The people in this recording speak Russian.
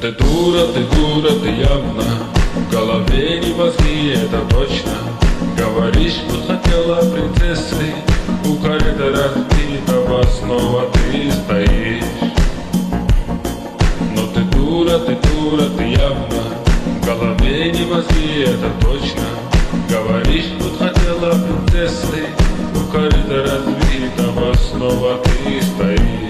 ты дура, ты явно в голове не мозги, это точно. Говоришь, что хотела принцессой, у корыта разбитого снова ты стоишь. Но ты дура, ты явно в голове не мозги, это точно. Говоришь, что хотела принцессой, у корыта разбитого снова ты стоишь.